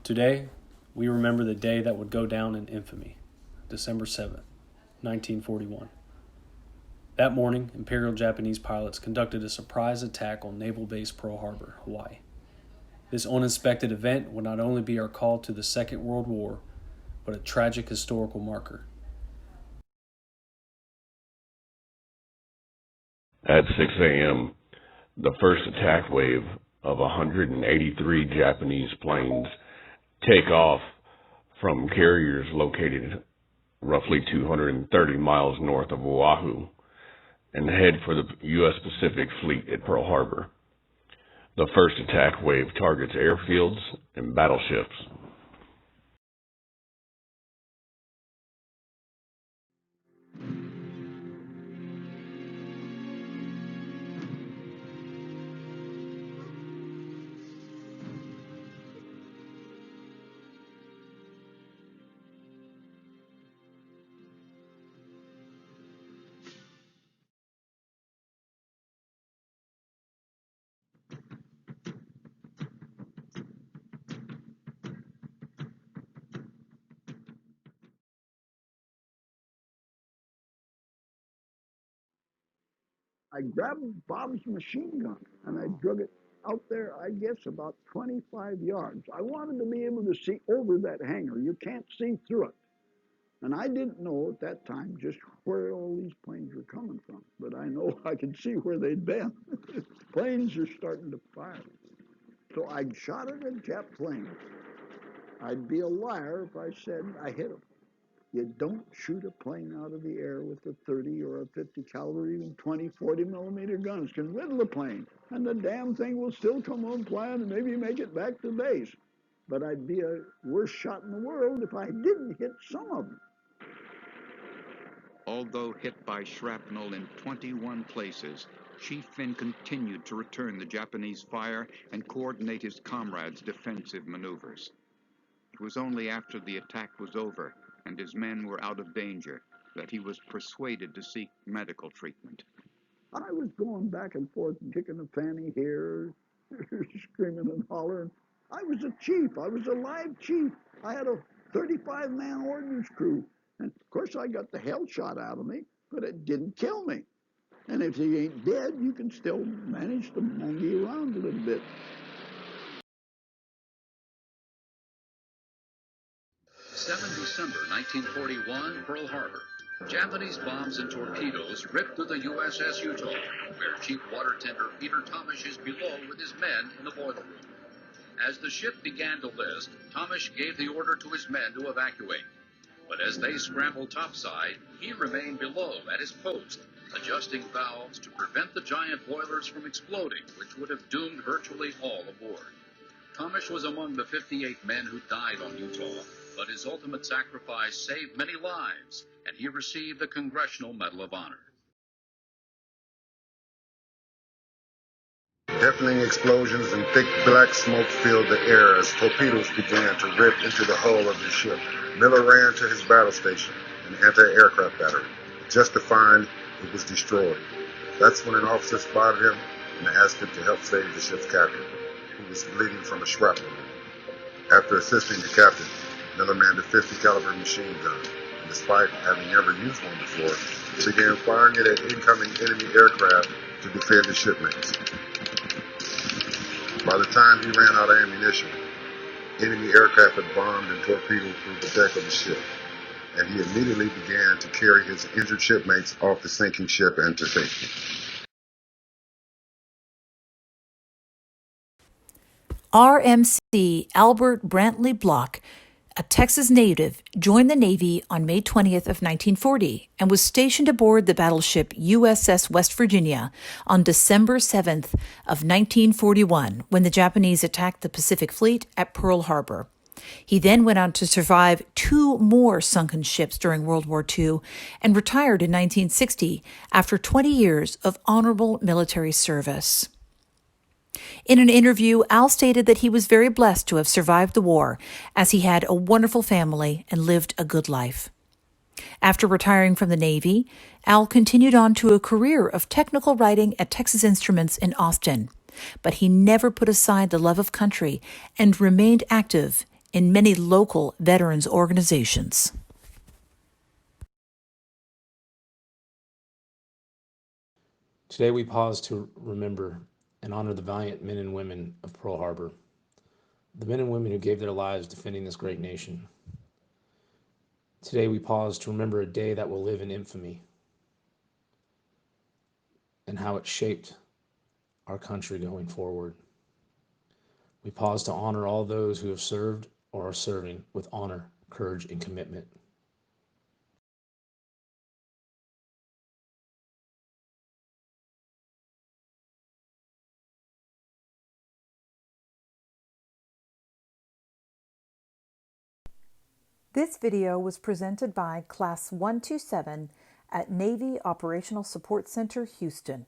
Today, we remember the day that would go down in infamy, December 7th, 1941. That morning, Imperial Japanese pilots conducted a surprise attack on Naval Base Pearl Harbor, Hawaii. This uninspected event would not only be our call to the Second World War, but a tragic historical marker. At 6 a.m., the first attack wave of 183 Japanese planes take off from carriers located roughly 230 miles north of Oahu and head for the U.S. Pacific Fleet at Pearl Harbor. The first attack wave targets airfields and battleships. I grabbed Bob's machine gun and I drug it out there, I guess, about 25 yards. I wanted to be able to see over that hangar. You can't see through it. And I didn't know at that time just where all these planes were coming from, but I know I could see where they'd been. Planes are starting to fire. So I shot at a jet plane. I'd be a liar if I said I hit them. You don't shoot a plane out of the air with a 30 or a 50 caliber, even 20, 40 millimeter guns. Can riddle a plane, and the damn thing will still come on plan and maybe make it back to base. But I'd be a worst shot in the world if I didn't hit some of them. Although hit by shrapnel in 21 places, Chief Finn continued to return the Japanese fire and coordinate his comrades' defensive maneuvers. It was only after the attack was over and his men were out of danger that he was persuaded to seek medical treatment. I was going back and forth and kicking a fanny here, screaming and hollering. I was a chief. I was a live chief. I had a 35-man ordnance crew. And of course I got the hell shot out of me, but it didn't kill me. And if he ain't dead, you can still manage to monkey around a little bit. 7 December 1941, Pearl Harbor. Japanese bombs and torpedoes ripped through the USS Utah, where Chief Water Tender Peter Thomas is below with his men in the boiler room. As the ship began to list, Thomas gave the order to his men to evacuate. But as they scrambled topside, he remained below at his post, adjusting valves to prevent the giant boilers from exploding, which would have doomed virtually all aboard. Thomas was among the 58 men who died on Utah, but his ultimate sacrifice saved many lives, and he received the Congressional Medal of Honor. Deafening explosions and thick black smoke filled the air as torpedoes began to rip into the hull of the ship. Miller ran to his battle station, an anti-aircraft battery, just to find it was destroyed. That's when an officer spotted him and asked him to help save the ship's captain, who was bleeding from a shrapnel. After assisting the captain, Miller manned a 50 caliber machine gun, and despite having never used one before, began firing it at incoming enemy aircraft to defend his shipmates. By the time he ran out of ammunition, enemy aircraft had bombed and torpedoed through the deck of the ship, and he immediately began to carry his injured shipmates off the sinking ship and to safety. RMC Albert Brantley Block, a Texas native, joined the Navy on May 20th of 1940 and was stationed aboard the battleship USS West Virginia on December 7th of 1941 when the Japanese attacked the Pacific Fleet at Pearl Harbor. He then went on to survive 2 more sunken ships during World War II and retired in 1960 after 20 years of honorable military service. In an interview, Al stated that he was very blessed to have survived the war, as he had a wonderful family and lived a good life. After retiring from the Navy, Al continued on to a career of technical writing at Texas Instruments in Austin, but he never put aside the love of country and remained active in many local veterans organizations. Today we pause to remember and honor the valiant men and women of Pearl Harbor, the men and women who gave their lives defending this great nation. Today we pause to remember a day that will live in infamy and how it shaped our country going forward. We pause to honor all those who have served or are serving with honor, courage, and commitment. This video was presented by Class 127 at Navy Operational Support Center, Houston.